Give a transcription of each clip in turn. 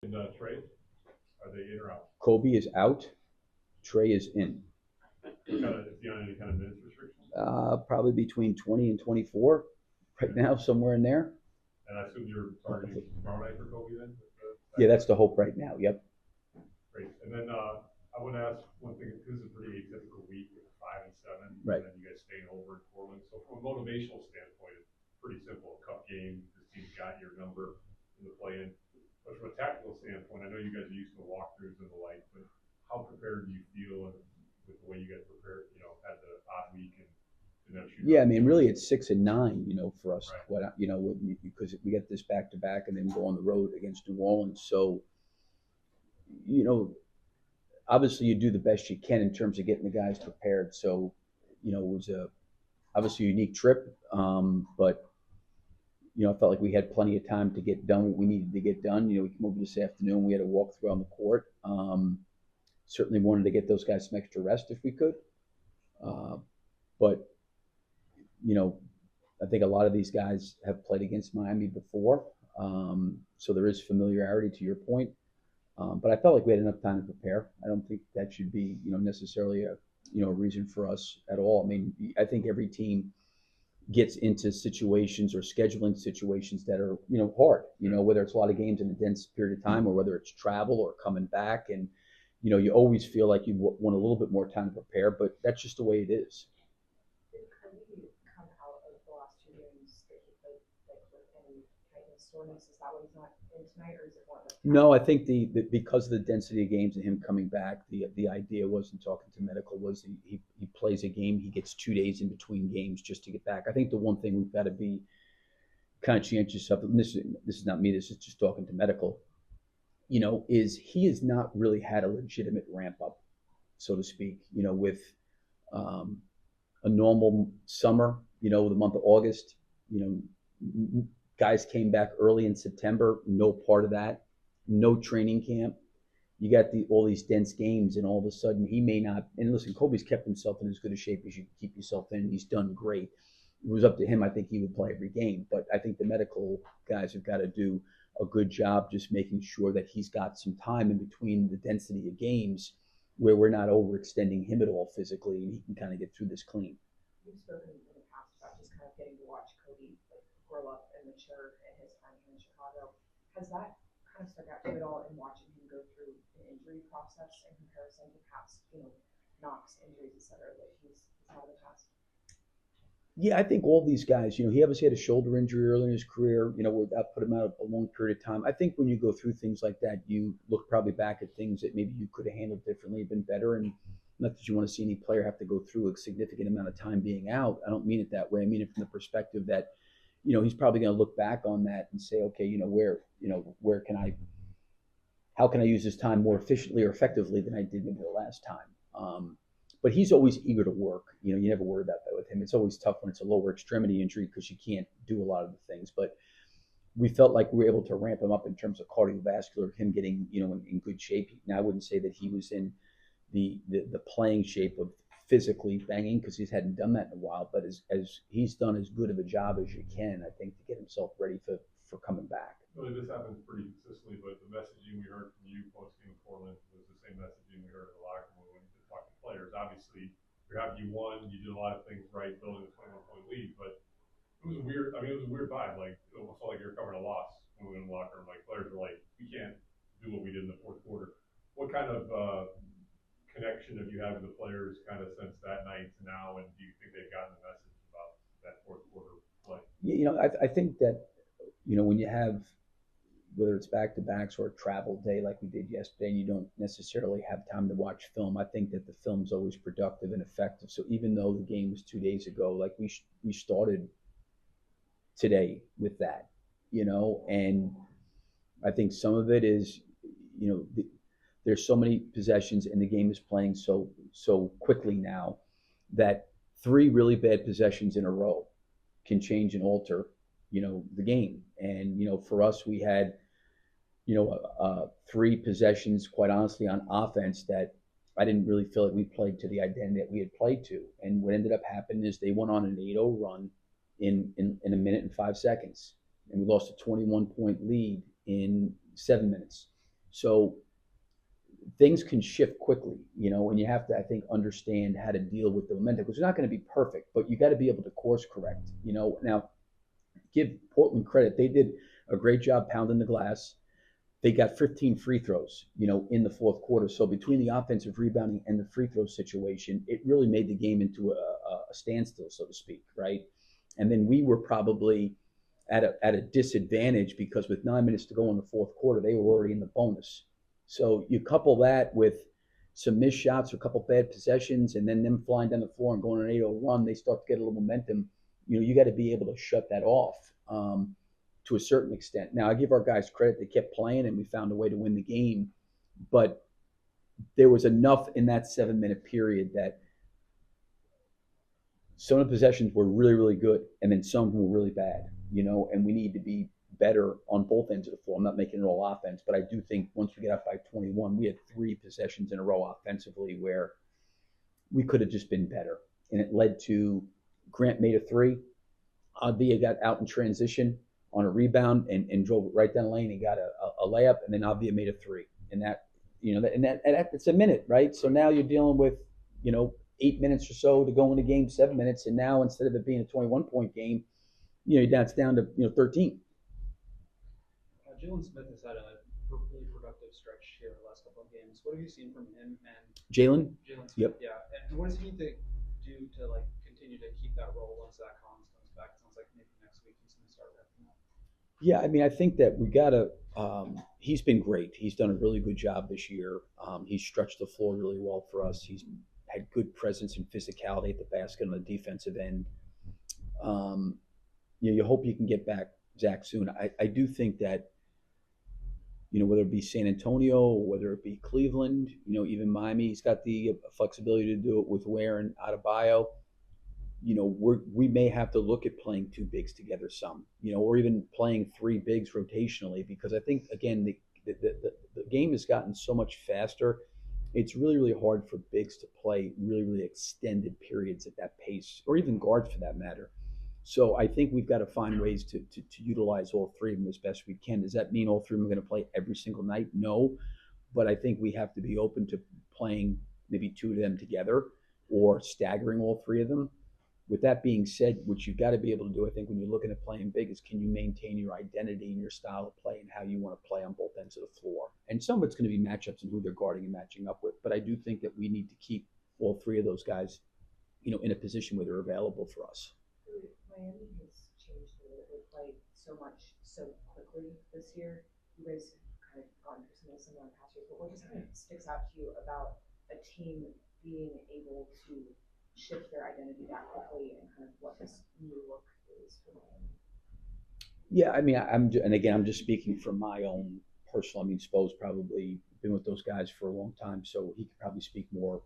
And trade, are they in or out? Kobe is out. Trey is in. Is he on any kind of minutes restriction? Probably between 20 and 24 right now, somewhere in there. And I assume you're targeting tomorrow night for Kobe then? Yeah, that's the hope right now. Yep. Great. And then I want to ask one thing. This is a pretty atypical week with 5 and 7, Right. and then you guys staying over in Portland. So from a motivational standpoint, it's pretty simple. Cup game. This team's got your number in the play-in. But from a tactical standpoint, I know you guys are used to walkthroughs and the like, but how prepared do you feel with the way you guys prepared? Had the odd week and didn't have shoot. Yeah, I mean, really, it's 6 and 9, for us. Right. What because we get this back to back and then go on the road against New Orleans. So, you know, obviously you do the best you can in terms of getting the guys prepared. So, it was obviously a unique trip, but I felt like we had plenty of time to get done what we needed to get done. We came over this afternoon. We had a walk through on the court. Certainly wanted to get those guys some extra rest if we could. But I think a lot of these guys have played against Miami before, so there is familiarity to your point. But I felt like we had enough time to prepare. I don't think that should be necessarily a reason for us at all. I mean, I think every team gets into situations or scheduling situations that are hard. Whether it's a lot of games in a dense period of time or whether it's travel or coming back, and you always feel like you want a little bit more time to prepare. But that's just the way it is. Did Kirby come out of the last 2 games that he played with any tightness, soreness? Is that why he's not in tonight, or is it more? No, I think the because of the density of games and him coming back, the idea wasn't talking to medical was he plays a game, he gets 2 days in between games just to get back. I think the one thing we've got to be conscientious of, and this is not me, this is just talking to medical, is he has not really had a legitimate ramp up, so to speak, with a normal summer, the month of August, guys came back early in September, no part of that, no training camp. You got all these dense games, and all of a sudden he may not. And listen, Kobe's kept himself in as good a shape as you can keep yourself in. He's done great. It was up to him. I think he would play every game, but I think the medical guys have got to do a good job just making sure that he's got some time in between the density of games where we're not overextending him at all physically, and he can kind of get through this clean. You've spoken in the past about just kind of getting to watch Kobe grow up and mature in his time here in Chicago. Has that kind of stuck out to you at all in watching him go through an injury process in comparison to past, knocks, injuries, etc. that he's had in the past? Yeah, I think all these guys, he obviously had a shoulder injury early in his career, where that put him out a long period of time. I think when you go through things like that, you look probably back at things that maybe you could have handled differently, been better. And not that you want to see any player have to go through a significant amount of time being out. I don't mean it that way. I mean it from the perspective that, he's probably going to look back on that and say, okay, where can how can I use this time more efficiently or effectively than I did maybe the last time? But he's always eager to work. You never worry about that with him. It's always tough when it's a lower extremity injury because you can't do a lot of the things. But we felt like we were able to ramp him up in terms of cardiovascular, him getting in good shape. Now I wouldn't say that he was in the playing shape of physically banging because he hadn't done that in a while. But as he's done as good of a job as you can, I think, to get himself ready for coming back. Really, this happens pretty consistently, but the messaging we heard from you post-game in Portland was the same messaging we heard in the locker room when you talk to players. Obviously, you're happy you won, you did a lot of things right, building a 21-point lead, but it was a weird. I mean, it was a weird vibe. Like it almost felt like you were covering a loss when we went in the locker room. Like players were like, "We can't do what we did in the fourth quarter." What kind of connection have you had with the players, kind of since that night to now, and do you think they've gotten the message about that fourth quarter play? I think that when you have whether it's back to backs or a travel day like we did yesterday, and you don't necessarily have time to watch film, I think that the film's always productive and effective. So even though the game was 2 days ago, like we started today with that, and I think some of it is, there's so many possessions and the game is playing so quickly now that 3 really bad possessions in a row can change and alter the game. And for us, we had 3 possessions, quite honestly, on offense that I didn't really feel like we played to the identity that we had played to. And what ended up happening is they went on an 8-0 run in a minute and 5 seconds, and we lost a 21-point lead in 7 minutes. So things can shift quickly, and you have to, I think, understand how to deal with the momentum because it's not going to be perfect, but you got to be able to course correct. Now give Portland credit; they did a great job pounding the glass. They got 15 free throws, in the fourth quarter. So between the offensive rebounding and the free throw situation, it really made the game into a standstill, so to speak, right? And then we were probably at a disadvantage because with 9 minutes to go in the fourth quarter, they were already in the bonus. So you couple that with some missed shots or a couple bad possessions, and then them flying down the floor and going on an 8-0 run, they start to get a little momentum. You got to be able to shut that off. To a certain extent. Now, I give our guys credit. They kept playing, and we found a way to win the game. But there was enough in that 7-minute period that some of the possessions were really, really good, and then some were really bad, and we need to be better on both ends of the floor. I'm not making it all offense, but I do think once we get up by 21, we had 3 possessions in a row offensively where we could have just been better. And it led to Grant made a 3. Avia got out in transition on a rebound and drove it right down the lane and got a layup, and then Avia made a 3. And that, it's a minute, right? So now you're dealing with, 8 minutes or so to go in the game, 7 minutes, and now instead of it being a 21-point game, it's down to 13. Jalen Smith has had a really productive stretch here the last couple of games. What have you seen from him and Jalen? Jalen Smith, yep. Yeah. And what does he need to do to continue to keep that role once Zach Collins comes back? It sounds like maybe next week he's going to start wrapping up. Yeah, I think that we got to he's been great. He's done a really good job this year. He's stretched the floor really well for us. He's had good presence and physicality at the basket on the defensive end. You hope you can get back Zach soon. I do think that, whether it be San Antonio or whether it be Cleveland, even Miami, he's got the flexibility to do it with Ware and Adebayo. We may have to look at playing 2 bigs together some, or even playing 3 bigs rotationally, because I think, again, the game has gotten so much faster. It's really, really hard for bigs to play really, really extended periods at that pace, or even guards for that matter. So I think we've got to find ways to utilize all 3 of them as best we can. Does that mean all 3 of them are going to play every single night? No. But I think we have to be open to playing maybe 2 of them together or staggering all 3 of them. With that being said, what you've got to be able to do, I think, when you're looking at playing big is can you maintain your identity and your style of play and how you want to play on both ends of the floor. And some of it's going to be matchups and who they're guarding and matching up with. But I do think that we need to keep all 3 of those guys, in a position where they're available for us. Miami has changed the way that they play so much so quickly this year. You guys have kind of gone through some of the similar past years, but what just kind of sticks out to you about a team being able to shift their identity that quickly and kind of what this new look is for them? Yeah, I'm just speaking from my own personal. Spo's probably been with those guys for a long time, so he could probably speak more,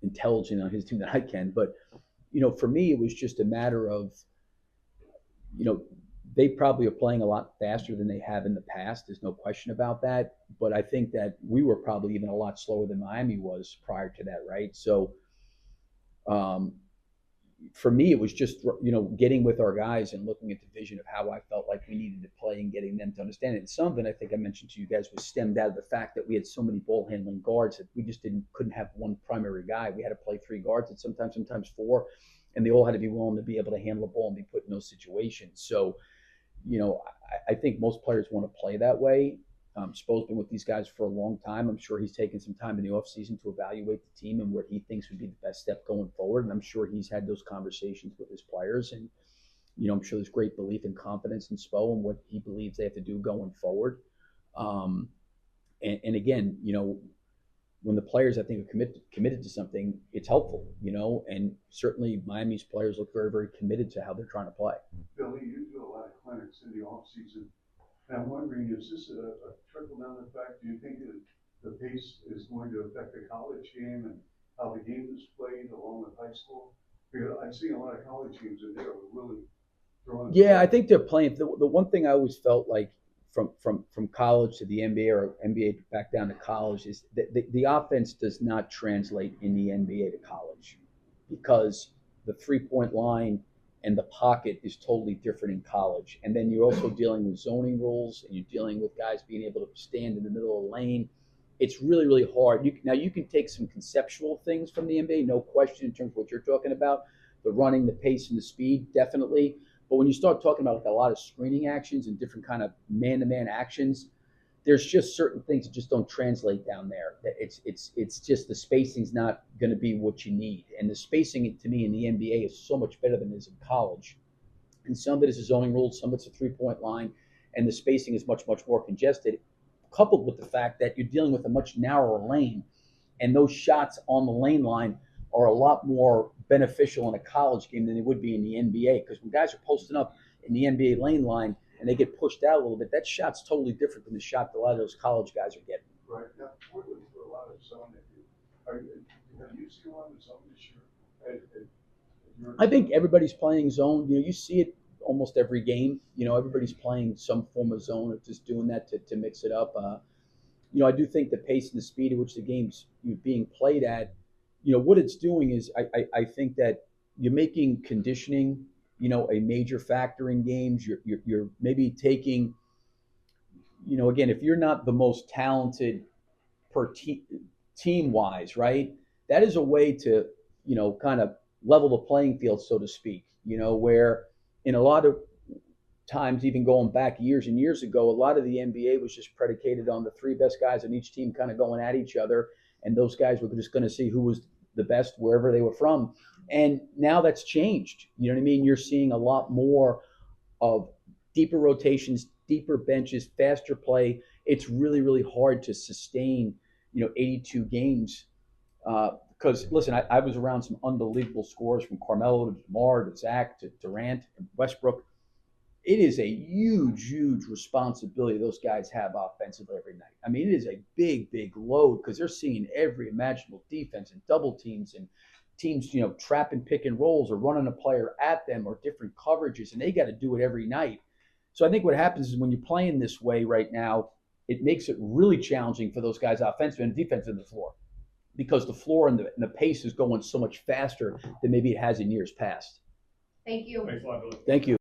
intelligent on his team than I can. But, for me, it was just a matter of, they probably are playing a lot faster than they have in the past. There's no question about that. But I think that we were probably even a lot slower than Miami was prior to that, right? So, for me, it was just, getting with our guys and looking at the vision of how I felt like we needed to play and getting them to understand it. And some of it, I think I mentioned to you guys, was stemmed out of the fact that we had so many ball handling guards that we just couldn't have one primary guy. We had to play 3 guards and sometimes 4, and they all had to be willing to be able to handle the ball and be put in those situations. So, I think most players want to play that way. Spo's been with these guys for a long time. I'm sure he's taken some time in the offseason to evaluate the team and what he thinks would be the best step going forward. And I'm sure he's had those conversations with his players. And, I'm sure there's great belief and confidence in Spo and what he believes they have to do going forward. And again, when the players, I think, are committed to something, it's helpful, and certainly Miami's players look very, very committed to how they're trying to play. Billy, you do a lot of clinics in the offseason. And I'm wondering, is this a trickle-down effect? Do you think that the pace is going to affect the college game and how the game is played along with high school? Because I've seen a lot of college games and they're really throwing. Yeah, I think they're playing. The one thing I always felt like from college to the NBA or NBA back down to college is that the offense does not translate in the NBA to college because the 3-point line and the pocket is totally different in college. And then you're also dealing with zoning rules, and you're dealing with guys being able to stand in the middle of the lane. It's really, really hard. Now you can take some conceptual things from the NBA, no question, in terms of what you're talking about, the running, the pace, and the speed, definitely. But when you start talking about like a lot of screening actions and different kind of man-to-man actions, there's just certain things that just don't translate down there. It's just the spacing's not going to be what you need, and the spacing to me in the NBA is so much better than it is in college. And some of it is a zoning rule, some of it's a 3-point line, and the spacing is much more congested, coupled with the fact that you're dealing with a much narrower lane, and those shots on the lane line are a lot more beneficial in a college game than they would be in the NBA, because when guys are posting up in the NBA lane line and they get pushed out a little bit, that shot's totally different than the shot that a lot of those college guys are getting. Right, now, Portland for a lot of zone, have you seen a lot of zone this year? I think everybody's playing zone. You see it almost every game. Everybody's playing some form of zone or just doing that to mix it up. I do think the pace and the speed at which the game's being played at, what it's doing is I think that you're making conditioning, a major factor in games. You're maybe taking, again, if you're not the most talented per team wise, right? That is a way to, kind of level the playing field, so to speak, where in a lot of times, even going back years and years ago, a lot of the NBA was just predicated on the 3 best guys on each team kind of going at each other. And those guys were just going to see who was the best wherever they were from. And now that's changed. You know what I mean? You're seeing a lot more of deeper rotations, deeper benches, faster play. It's really, really hard to sustain, 82 games. Because, listen, I was around some unbelievable scores from Carmelo to DeMar to Zach to Durant and Westbrook. It is a huge, huge responsibility those guys have offensively every night. I mean, it is a big, big load because they're seeing every imaginable defense and double teams and teams, trap and pick and rolls or running a player at them or different coverages, and they got to do it every night. So I think what happens is when you're playing this way right now, it makes it really challenging for those guys offensively and defensive on the floor because the floor and the pace is going so much faster than maybe it has in years past. Thank you. Thanks a lot, Billy. Thank you.